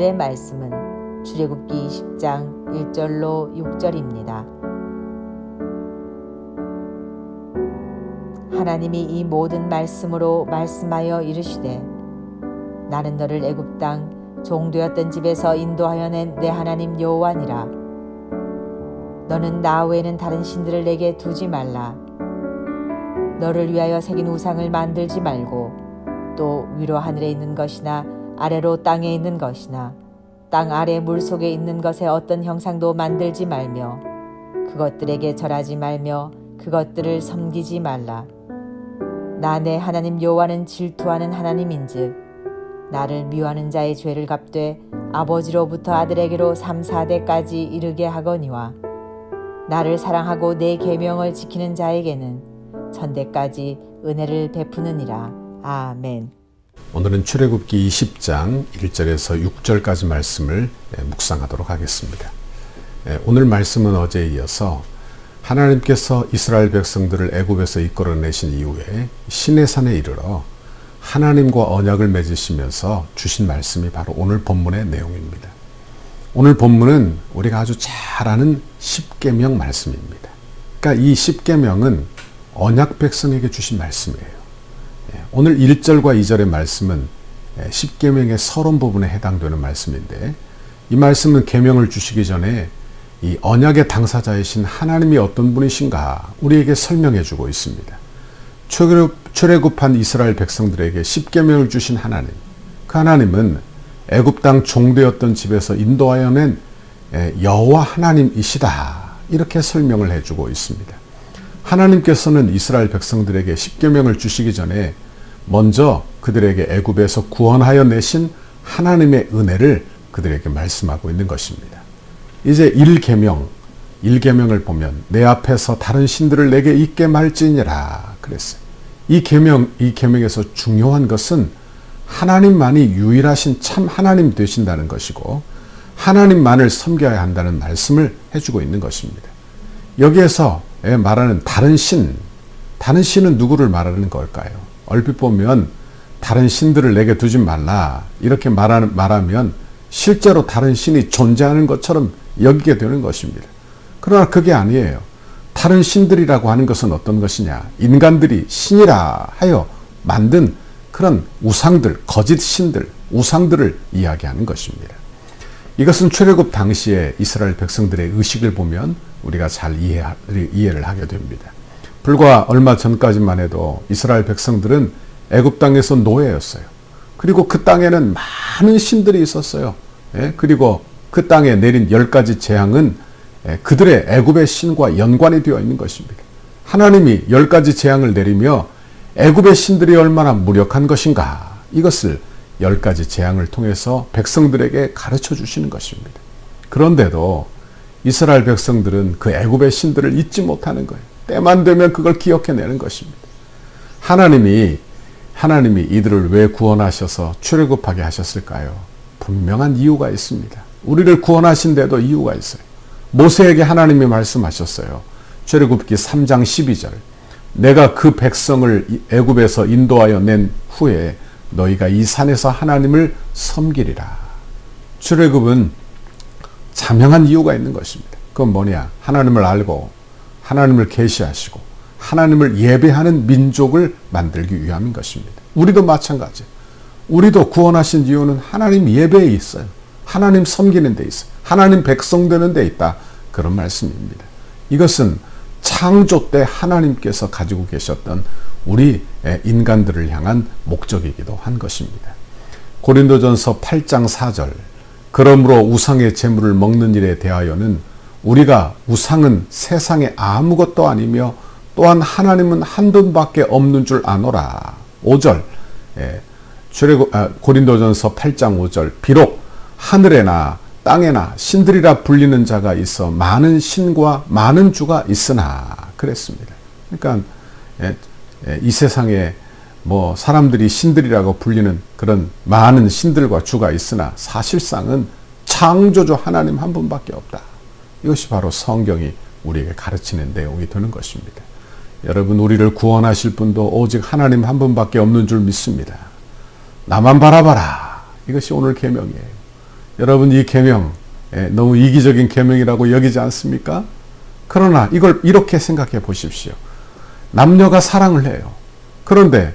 오늘의 말씀은 출애굽기 10장 1절로 6절입니다. 하나님이 이 모든 말씀으로 말씀하여 이르시되 나는 너를 애굽 땅 종되었던 집에서 인도하여 낸 내 하나님 여호와니라. 너는 나 외에는 다른 신들을 내게 두지 말라. 너를 위하여 새긴 우상을 만들지 말고 또 위로 하늘에 있는 것이나 아래로 땅에 있는 것이나 땅 아래 물속에 있는 것에 어떤 형상도 만들지 말며 그것들에게 절하지 말며 그것들을 섬기지 말라. 나 내 하나님 여호와는 질투하는 하나님인즉 나를 미워하는 자의 죄를 갚되 아버지로부터 아들에게로 3, 4대까지 이르게 하거니와 나를 사랑하고 내 계명을 지키는 자에게는 천대까지 은혜를 베푸느니라. 아멘. 오늘은 출애굽기 20장 1절에서 6절까지 말씀을 묵상하도록 하겠습니다. 오늘 말씀은 어제에 이어서 하나님께서 이스라엘 백성들을 애굽에서 이끌어내신 이후에 시내산에 이르러 하나님과 언약을 맺으시면서 주신 말씀이 바로 오늘 본문의 내용입니다. 오늘 본문은 우리가 아주 잘 아는 십계명 말씀입니다. 그러니까 이 십계명은 언약 백성에게 주신 말씀이에요. 오늘 1절과 2절의 말씀은 십계명의 서론 부분에 해당되는 말씀인데 이 말씀은 계명을 주시기 전에 이 언약의 당사자이신 하나님이 어떤 분이신가 우리에게 설명해 주고 있습니다. 출애굽한 이스라엘 백성들에게 십계명을 주신 하나님, 그 하나님은 애굽 땅 종되었던 집에서 인도하여 낸 여호와 하나님이시다 이렇게 설명을 해주고 있습니다. 하나님께서는 이스라엘 백성들에게 십계명을 주시기 전에 먼저 그들에게 애굽에서 구원하여 내신 하나님의 은혜를 그들에게 말씀하고 있는 것입니다. 이제 1계명을 보면 내 앞에서 다른 신들을 내게 있게 말지니라 그랬어요. 이 계명에서 중요한 것은 하나님만이 유일하신 참 하나님 되신다는 것이고 하나님만을 섬겨야 한다는 말씀을 해주고 있는 것입니다. 여기에서 말하는 다른 신은 누구를 말하는 걸까요? 얼핏 보면 다른 신들을 내게 두지 말라 이렇게 말하면 실제로 다른 신이 존재하는 것처럼 여기게 되는 것입니다. 그러나 그게 아니에요. 다른 신들이라고 하는 것은 어떤 것이냐? 인간들이 신이라 하여 만든 그런 우상들, 거짓 신들, 우상들을 이야기하는 것입니다. 이것은 출애굽 당시에 이스라엘 백성들의 의식을 보면 우리가 잘 이해를 하게 됩니다. 불과 얼마 전까지만 해도 이스라엘 백성들은 애굽 땅에서 노예였어요. 그리고 그 땅에는 많은 신들이 있었어요. 그리고 그 땅에 내린 10가지 재앙은 그들의 애굽의 신과 연관이 되어 있는 것입니다. 하나님이 10가지 재앙을 내리며 애굽의 신들이 얼마나 무력한 것인가 이것을 10가지 재앙을 통해서 백성들에게 가르쳐 주시는 것입니다. 그런데도 이스라엘 백성들은 그 애굽의 신들을 잊지 못하는 거예요. 때만 되면 그걸 기억해내는 것입니다. 하나님이 이들을 왜 구원하셔서 출애굽하게 하셨을까요? 분명한 이유가 있습니다. 우리를 구원하신 데도 이유가 있어요. 모세에게 하나님이 말씀하셨어요. 출애굽기 3장 12절 내가 그 백성을 애굽에서 인도하여 낸 후에 너희가 이 산에서 하나님을 섬기리라. 출애굽은 자명한 이유가 있는 것입니다. 그건 뭐냐? 하나님을 알고 하나님을 계시하시고 하나님을 예배하는 민족을 만들기 위함인 것입니다. 우리도 마찬가지. 우리도 구원하신 이유는 하나님 예배에 있어요. 하나님 섬기는 데 있어요. 하나님 백성 되는 데 있다. 그런 말씀입니다. 이것은 창조 때 하나님께서 가지고 계셨던 우리 인간들을 향한 목적이기도 한 것입니다. 고린도전서 8장 4절 그러므로 우상의 제물을 먹는 일에 대하여는 우리가 우상은 세상에 아무것도 아니며 또한 하나님은 한 분밖에 없는 줄 아노라. 5절 고린도전서 8장 5절 비록 하늘에나 땅에나 신들이라 불리는 자가 있어 많은 신과 많은 주가 있으나 그랬습니다. 그러니까 이 세상에 사람들이 신들이라고 불리는 그런 많은 신들과 주가 있으나 사실상은 창조주 하나님 한 분밖에 없다. 이것이 바로 성경이 우리에게 가르치는 내용이 되는 것입니다. 여러분, 우리를 구원하실 분도 오직 하나님 한 분밖에 없는 줄 믿습니다. 나만 바라봐라. 이것이 오늘 계명이에요. 여러분 이 계명 너무 이기적인 계명이라고 여기지 않습니까? 그러나 이걸 이렇게 생각해 보십시오. 남녀가 사랑을 해요. 그런데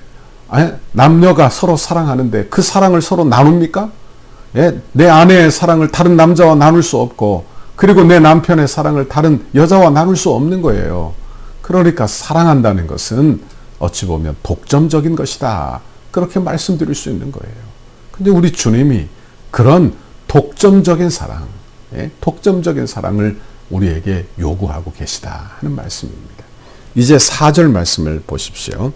남녀가 서로 사랑하는데 그 사랑을 서로 나눕니까? 내 아내의 사랑을 다른 남자와 나눌 수 없고, 그리고 내 남편의 사랑을 다른 여자와 나눌 수 없는 거예요. 그러니까 사랑한다는 것은 어찌 보면 독점적인 것이다, 그렇게 말씀드릴 수 있는 거예요. 근데 우리 주님이 그런 독점적인 사랑을 우리에게 요구하고 계시다 하는 말씀입니다. 이제 4절 말씀을 보십시오.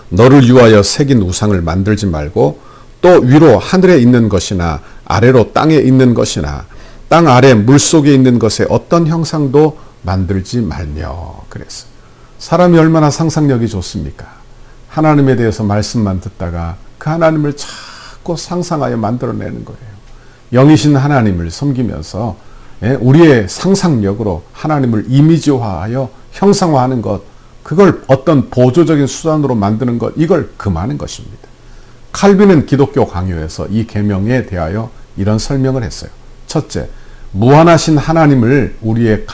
너를 위하여 새긴 우상을 만들지 말고 또 위로 하늘에 있는 것이나 아래로 땅에 있는 것이나 땅 아래 물속에 있는 것에 어떤 형상도 만들지 말며. 그래서 사람이 얼마나 상상력이 좋습니까? 하나님에 대해서 말씀만 듣다가 그 하나님을 자꾸 상상하여 만들어내는 거예요. 영이신 하나님을 섬기면서 우리의 상상력으로 하나님을 이미지화하여 형상화하는 것, 그걸 어떤 보조적인 수단으로 만드는 것, 이걸 금하는 것입니다. 칼빈은 기독교 강요에서 이 계명에 대하여 이런 설명을 했어요. 첫째, 무한하신 하나님을 우리의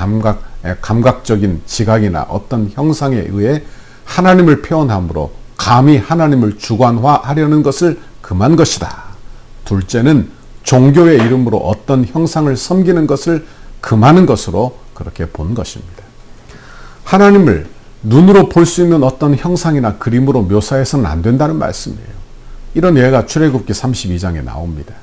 감각적인 지각이나 어떤 형상에 의해 하나님을 표현함으로 감히 하나님을 주관화하려는 것을 금한 것이다. 둘째는 종교의 이름으로 어떤 형상을 섬기는 것을 금하는 것으로 그렇게 본 것입니다. 하나님을 눈으로 볼 수 있는 어떤 형상이나 그림으로 묘사해서는 안 된다는 말씀이에요. 이런 예가 출애굽기 32장에 나옵니다.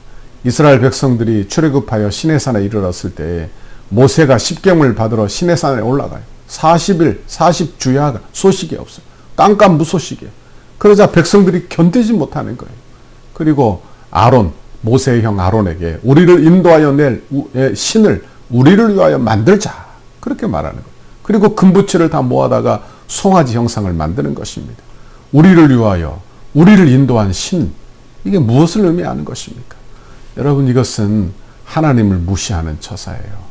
이스라엘 백성들이 출애굽하여 시내산에 이르렀을 때 모세가 십계명을 받으러 시내산에 올라가요. 40일 40주야 소식이 없어요. 깜깜무소식이에요. 그러자 백성들이 견디지 못하는 거예요. 그리고 모세의 형 아론에게 우리를 인도하여 낼 신을 우리를 위하여 만들자, 그렇게 말하는 거예요. 그리고 금부치를 다 모아다가 송아지 형상을 만드는 것입니다. 우리를 위하여 우리를 인도한 신, 이게 무엇을 의미하는 것입니까? 여러분, 이것은 하나님을 무시하는 처사예요.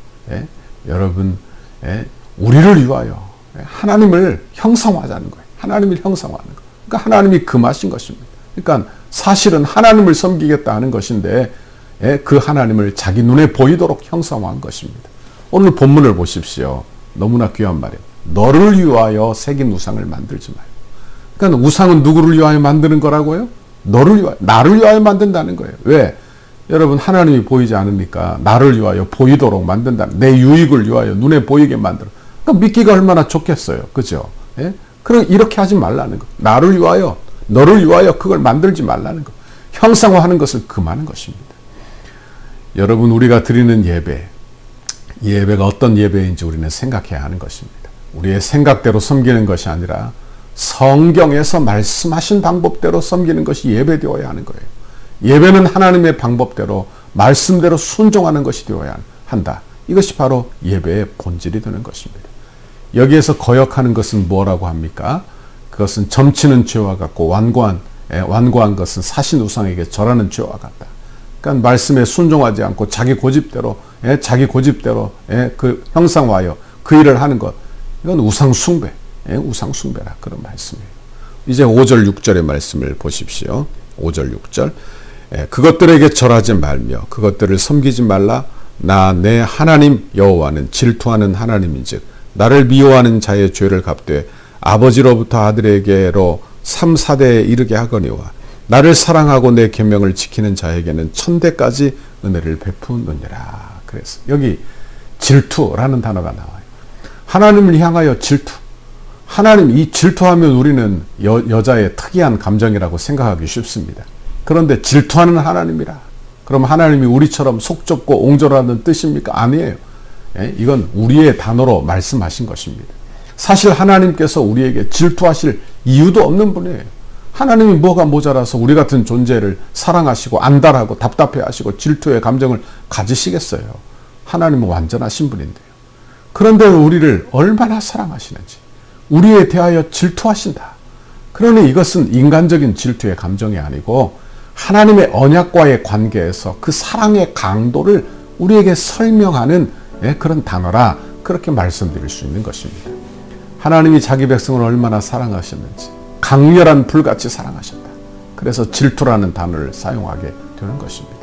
여러분, 우리를 위하여 하나님을 형상화하자는 거예요. 하나님을 형상화하는 거예요. 그러니까 하나님이 금하신 것입니다. 그러니까 사실은 하나님을 섬기겠다 하는 것인데 그 하나님을 자기 눈에 보이도록 형상화한 것입니다. 오늘 본문을 보십시오. 너무나 귀한 말이에요. 너를 위하여 새긴 우상을 만들지 마요. 그러니까 우상은 누구를 위하여 만드는 거라고요? 나를 위하여 만든다는 거예요. 왜? 여러분, 하나님이 보이지 않으니까 나를 위하여 보이도록 만든다는, 내 유익을 위하여 눈에 보이게 만들어. 그러니까 믿기가 얼마나 좋겠어요. 그죠? 그럼 이렇게 하지 말라는 거. 나를 위하여, 너를 위하여 그걸 만들지 말라는 거. 형상화하는 것을 금하는 것입니다. 여러분, 우리가 드리는 예배, 이 예배가 어떤 예배인지 우리는 생각해야 하는 것입니다. 우리의 생각대로 섬기는 것이 아니라 성경에서 말씀하신 방법대로 섬기는 것이 예배되어야 하는 거예요. 예배는 하나님의 방법대로 말씀대로 순종하는 것이 되어야 한다. 이것이 바로 예배의 본질이 되는 것입니다. 여기에서 거역하는 것은 뭐라고 합니까? 그것은 점치는 죄와 같고 완고한 것은 사신 우상에게 절하는 죄와 같다. 그러니까 말씀에 순종하지 않고 자기 고집대로 그 형상화하여 그 일을 하는 것, 이건 우상숭배라, 그런 말씀이에요. 이제 5절 6절의 말씀을 보십시오. 5절 6절. 그것들에게 절하지 말며 그것들을 섬기지 말라. 나 내 하나님 여호와는 질투하는 하나님인즉 나를 미워하는 자의 죄를 갚되 아버지로부터 아들에게로 3, 4대에 이르게 하거니와 나를 사랑하고 내 계명을 지키는 자에게는 천대까지 은혜를 베푸느니라. 그래서 여기 질투라는 단어가 나와요. 하나님을 향하여 질투. 하나님, 이 질투하면 우리는 여자의 특이한 감정이라고 생각하기 쉽습니다. 그런데 질투하는 하나님이라. 그럼 하나님이 우리처럼 속 좁고 옹졸하다는 뜻입니까? 아니에요. 이건 우리의 단어로 말씀하신 것입니다. 사실 하나님께서 우리에게 질투하실 이유도 없는 분이에요. 하나님이 뭐가 모자라서 우리 같은 존재를 사랑하시고 안달하고 답답해하시고 질투의 감정을 가지시겠어요. 하나님은 완전하신 분인데요. 그런데 우리를 얼마나 사랑하시는지, 우리에 대하여 질투하신다. 그러니 이것은 인간적인 질투의 감정이 아니고 하나님의 언약과의 관계에서 그 사랑의 강도를 우리에게 설명하는 그런 단어라, 그렇게 말씀드릴 수 있는 것입니다. 하나님이 자기 백성을 얼마나 사랑하셨는지, 강렬한 불같이 사랑하셨다. 그래서 질투라는 단어를 사용하게 되는 것입니다.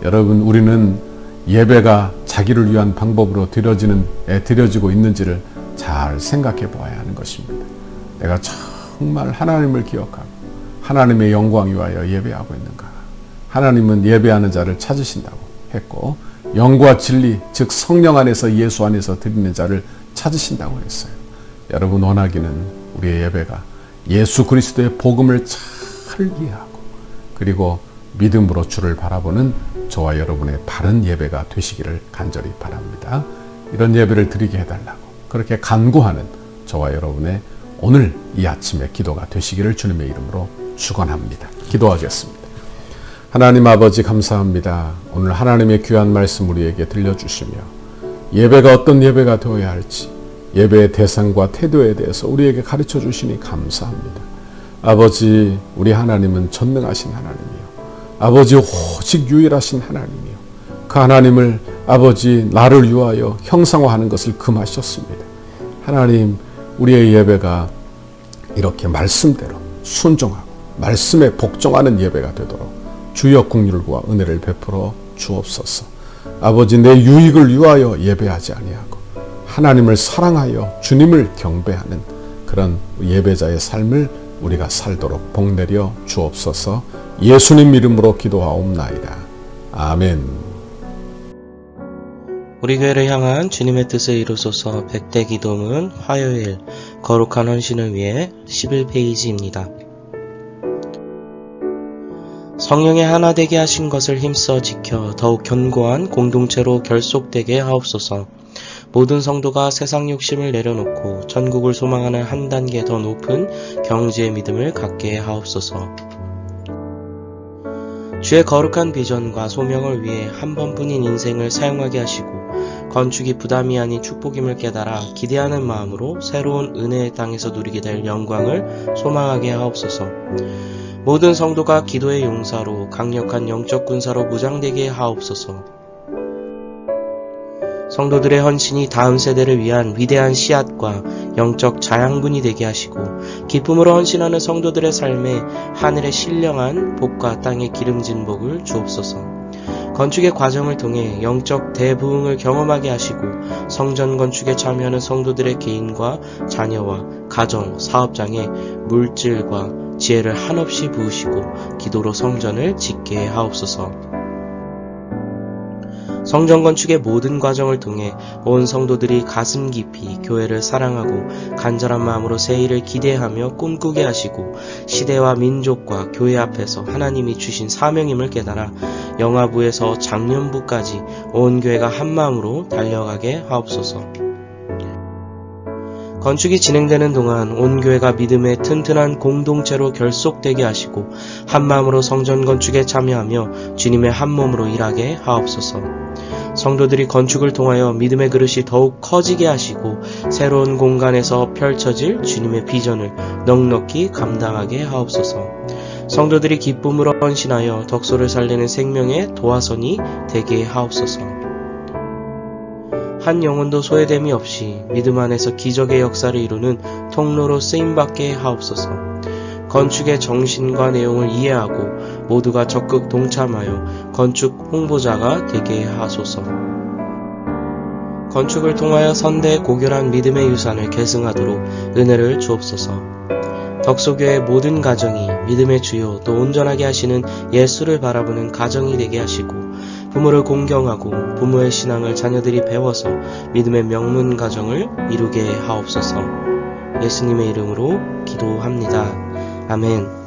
여러분, 우리는 예배가 자기를 위한 방법으로 드려지고 있는지를 잘 생각해 보아야 하는 것입니다. 내가 정말 하나님을 기억하고 하나님의 영광 위하여 예배하고 있는가? 하나님은 예배하는 자를 찾으신다고 했고, 영과 진리, 즉 성령 안에서 예수 안에서 드리는 자를 찾으신다고 했어요. 여러분, 원하기는 우리의 예배가 예수 그리스도의 복음을 잘 이해하고 그리고 믿음으로 주를 바라보는 저와 여러분의 바른 예배가 되시기를 간절히 바랍니다. 이런 예배를 드리게 해달라고 그렇게 간구하는 저와 여러분의 오늘 이 아침의 기도가 되시기를 주님의 이름으로 축원합니다. 기도하겠습니다. 하나님 아버지, 감사합니다. 오늘 하나님의 귀한 말씀 우리에게 들려주시며 예배가 어떤 예배가 되어야 할지, 예배의 대상과 태도에 대해서 우리에게 가르쳐 주시니 감사합니다. 아버지, 우리 하나님은 전능하신 하나님이요, 아버지 오직 유일하신 하나님이요, 그 하나님을 아버지 나를 위하여 형상화하는 것을 금하셨습니다. 하나님, 우리의 예배가 이렇게 말씀대로 순종하고 말씀에 복종하는 예배가 되도록 주여 긍휼과 은혜를 베풀어 주옵소서. 아버지, 내 유익을 위하여 예배하지 아니하고 하나님을 사랑하여 주님을 경배하는 그런 예배자의 삶을 우리가 살도록 복내려 주옵소서. 예수님 이름으로 기도하옵나이다. 아멘. 우리 교회를 향한 주님의 뜻을 이루소서. 100대 기도문 화요일 거룩한 헌신을 위해 11페이지입니다. 성령의 하나 되게 하신 것을 힘써 지켜 더욱 견고한 공동체로 결속되게 하옵소서. 모든 성도가 세상 욕심을 내려놓고 천국을 소망하는 한 단계 더 높은 경지의 믿음을 갖게 하옵소서. 주의 거룩한 비전과 소명을 위해 한 번뿐인 인생을 사용하게 하시고 건축이 부담이 아닌 축복임을 깨달아 기대하는 마음으로 새로운 은혜의 땅에서 누리게 될 영광을 소망하게 하옵소서. 모든 성도가 기도의 용사로 강력한 영적 군사로 무장되게 하옵소서. 성도들의 헌신이 다음 세대를 위한 위대한 씨앗과 영적 자양분이 되게 하시고 기쁨으로 헌신하는 성도들의 삶에 하늘의 신령한 복과 땅의 기름진 복을 주옵소서. 건축의 과정을 통해 영적 대부흥을 경험하게 하시고 성전 건축에 참여하는 성도들의 개인과 자녀와 가정, 사업장에 물질과 지혜를 한없이 부으시고 기도로 성전을 짓게 하옵소서. 성전 건축의 모든 과정을 통해 온 성도들이 가슴 깊이 교회를 사랑하고 간절한 마음으로 새 일을 기대하며 꿈꾸게 하시고 시대와 민족과 교회 앞에서 하나님이 주신 사명임을 깨달아 영아부에서 장년부까지 온 교회가 한 마음으로 달려가게 하옵소서. 건축이 진행되는 동안 온 교회가 믿음의 튼튼한 공동체로 결속되게 하시고 한 마음으로 성전 건축에 참여하며 주님의 한 몸으로 일하게 하옵소서. 성도들이 건축을 통하여 믿음의 그릇이 더욱 커지게 하시고 새로운 공간에서 펼쳐질 주님의 비전을 넉넉히 감당하게 하옵소서. 성도들이 기쁨으로 헌신하여 덕소를 살리는 생명의 도화선이 되게 하옵소서. 한 영혼도 소외됨이 없이 믿음 안에서 기적의 역사를 이루는 통로로 쓰임받게 하옵소서. 건축의 정신과 내용을 이해하고 모두가 적극 동참하여 건축 홍보자가 되게 하소서. 건축을 통하여 선대의 고결한 믿음의 유산을 계승하도록 은혜를 주옵소서. 덕소교의 모든 가정이 믿음의 주요 또 온전하게 하시는 예수를 바라보는 가정이 되게 하시고 부모를 공경하고 부모의 신앙을 자녀들이 배워서 믿음의 명문 가정을 이루게 하옵소서. 예수님의 이름으로 기도합니다. 아멘.